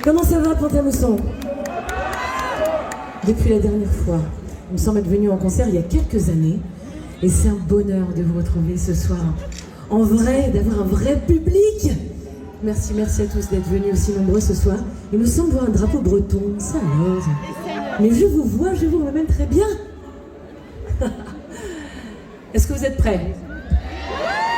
Comment ça va, Pont-à-Mousson? Depuis la dernière fois, il me semble être venu en concert il y a quelques années. Et c'est un bonheur de vous retrouver ce soir. En vrai, d'avoir un vrai public. Merci à tous d'être venus aussi nombreux ce soir. Il me semble voir un drapeau breton, ça alors. Mais je vous vois même très bien. Est-ce que vous êtes prêts?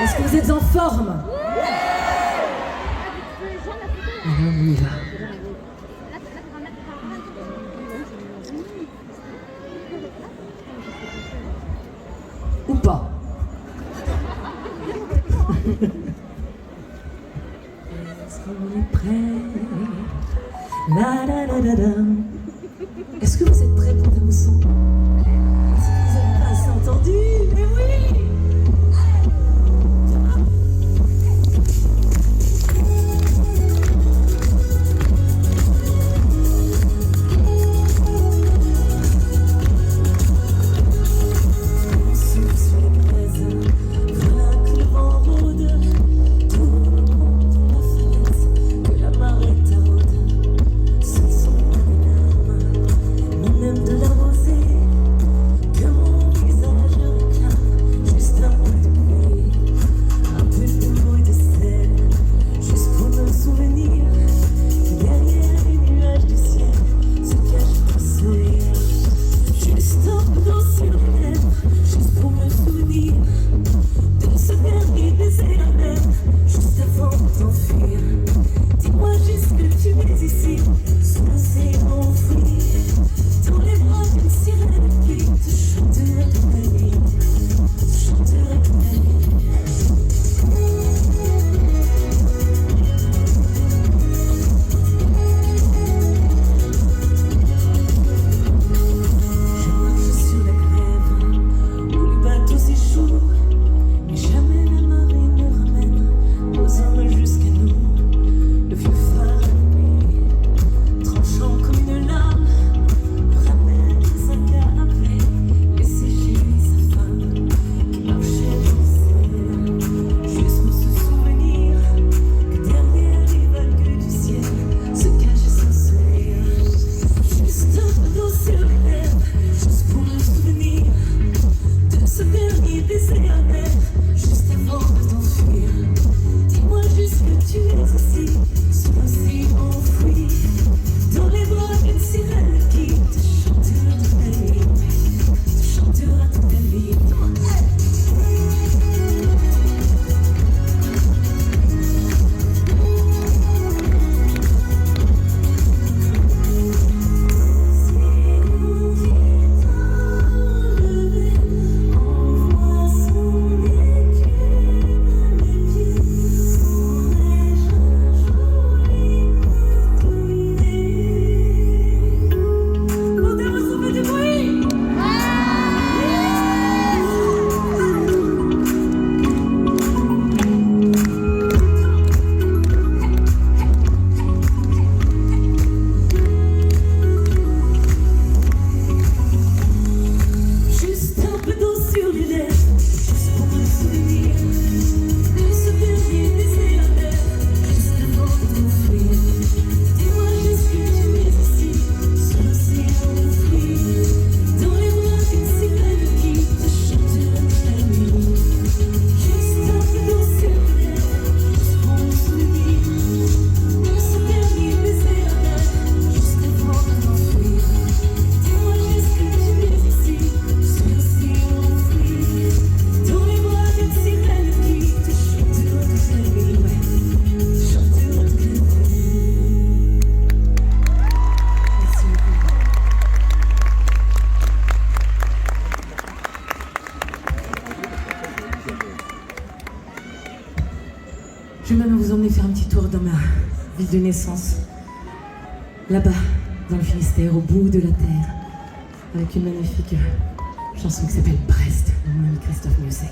Est-ce que vous êtes en forme? Alors on y va. Ou pas. Est-ce qu'on est prêt? La la la la la. Est-ce que vous êtes prêts, Pont-à-Mousson? Est-ce que vous n'avez pas assez entendu? Mais oui! Je vais maintenant vous emmener faire un petit tour dans ma ville de naissance. Là-bas, dans le Finistère, au bout de la terre, avec une magnifique chanson qui s'appelle Brest, de mon ami Christophe Musek.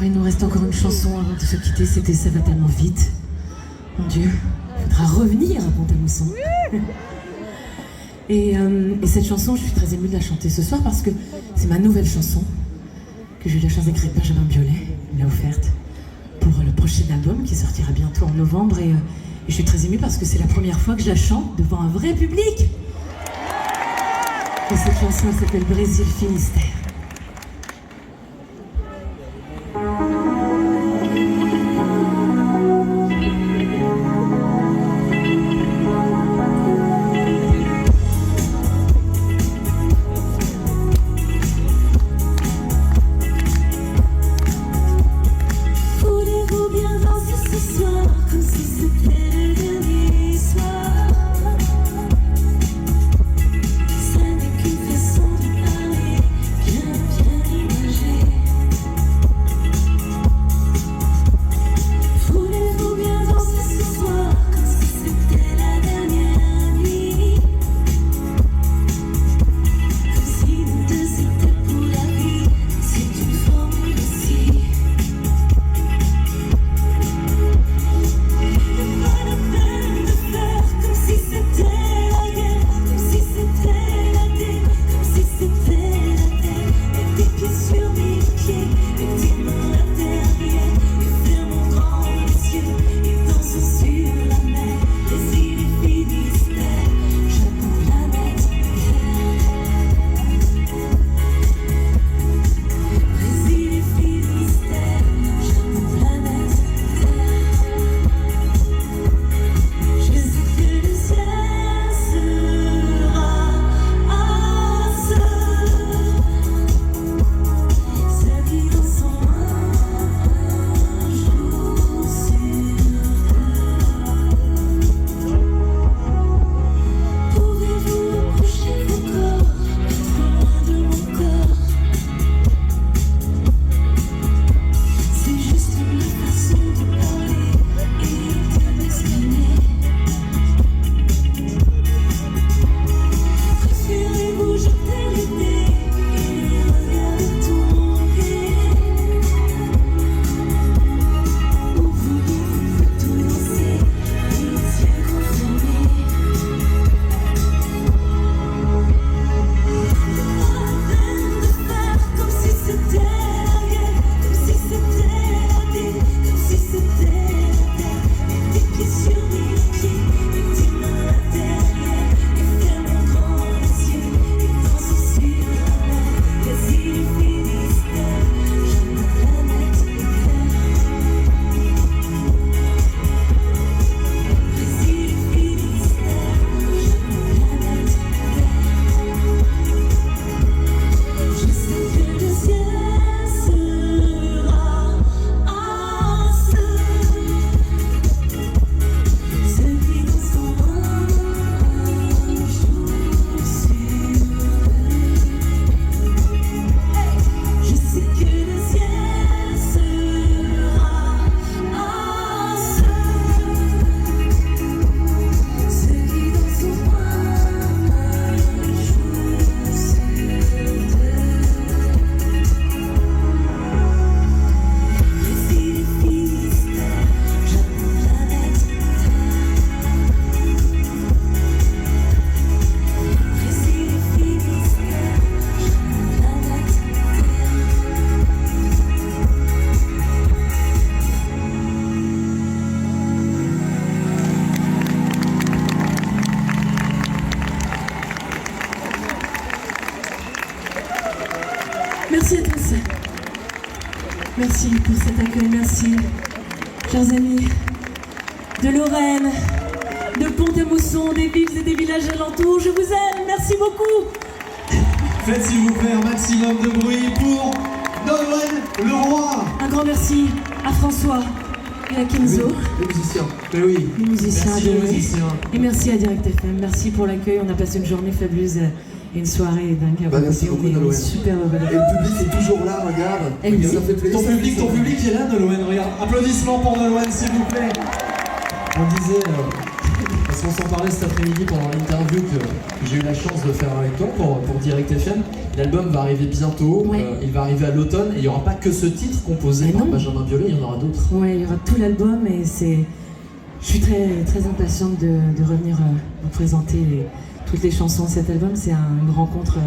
il nous reste encore une chanson avant de se quitter, c'était Ça va tellement vite. Mon Dieu, il faudra revenir à Pont-à-Mousson. Et cette chanson, je suis très émue de la chanter ce soir parce que c'est ma nouvelle chanson que j'ai eu la chance d'écrire avec Benjamin Biolay. Il m'a offerte pour le prochain album qui sortira bientôt en novembre. Et je suis très émue parce que c'est la première fois que je la chante devant un vrai public. Et cette chanson, elle s'appelle Brésil Finistère. Merci à tous. Merci pour cet accueil. Merci, chers amis de Lorraine, de Pont-à-Mousson, des villes et des villages alentours. Je vous aime. Merci beaucoup. Faites s'il vous plaît un maximum de bruit pour Nolwenn Leroy. Un grand merci à François et à Kenzo. Les musiciens. Mais oui. Les musiciens. Merci aux musiciens. Et merci à Direct FM. Merci pour l'accueil. On a passé une journée fabuleuse et une soirée dingue. Merci beaucoup, on est Nolwenn. super heureux. Et le public est toujours là, regarde. Oui. Ça fait plaisir. Ton public est là, Nolwenn. Regarde. Applaudissements pour Nolwenn, s'il vous plaît. On disait... Parce qu'on s'en parlait cet après-midi pendant l'interview que j'ai eu la chance de faire avec toi pour Direct FM. L'album va arriver bientôt, Ouais. il va arriver à l'automne et il n'y aura pas que ce titre composé Mais par non. Benjamin Biolay, il y en aura d'autres. Ouais, il y aura tout l'album et je suis très, très impatiente de revenir vous présenter toutes les chansons de cet album. C'est une rencontre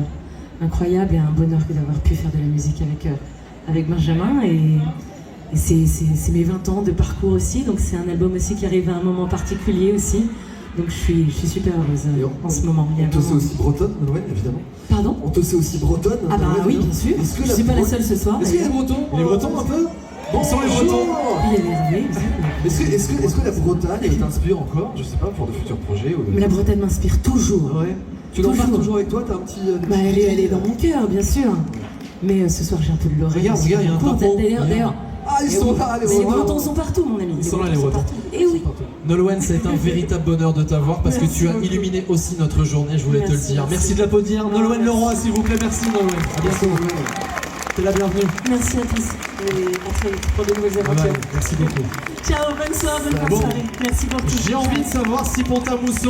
incroyable et un bonheur que d'avoir pu faire de la musique avec Benjamin. Et c'est mes 20 ans de parcours aussi, donc c'est un album aussi qui arrive à un moment particulier aussi. Donc je suis super heureuse en ce moment. On te sait aussi bretonne, Nolwenn, évidemment. Pardon? On te sait aussi bretonne. Ah bah Nolwenn, oui, évidemment. bien sûr. Est-ce que Je suis pas la seule ce soir. Est-ce qu'il y a des bretons? Les Bretons un peu? Bon, sont les Bretons. Il y a Hervé, Est-ce que la Bretagne t'inspire encore, je sais pas, pour de futurs projets ou de... mais la Bretagne m'inspire toujours. Ouais. Tu l'embarques Toujours. toujours avec toi, t'as un petit... Bah, elle est dans mon cœur, bien sûr. Mais ce soir, j'ai un peu de l'oreille. Regarde, il y a un drapeau. D'ailleurs. Ah, ils sont là, Les Bretons sont partout, mon ami. Ils sont là, les Bretons. Et oui. Nolwenn, ça a été un véritable bonheur de t'avoir parce que Merci tu as beaucoup. illuminé aussi notre journée, je voulais te le Merci, dire. merci. Merci de l'applaudir. Nolwenn Leroy, s'il vous plaît, merci Nolwenn. À bientôt. T'es la bienvenue. Merci à tous. Et à très vite pour de nouvelles Bye bye. aventures. Merci beaucoup. Ciao, bonne soirée, bonne Bon. soirée. Merci beaucoup. J'ai envie de savoir si Pont-à-Mousson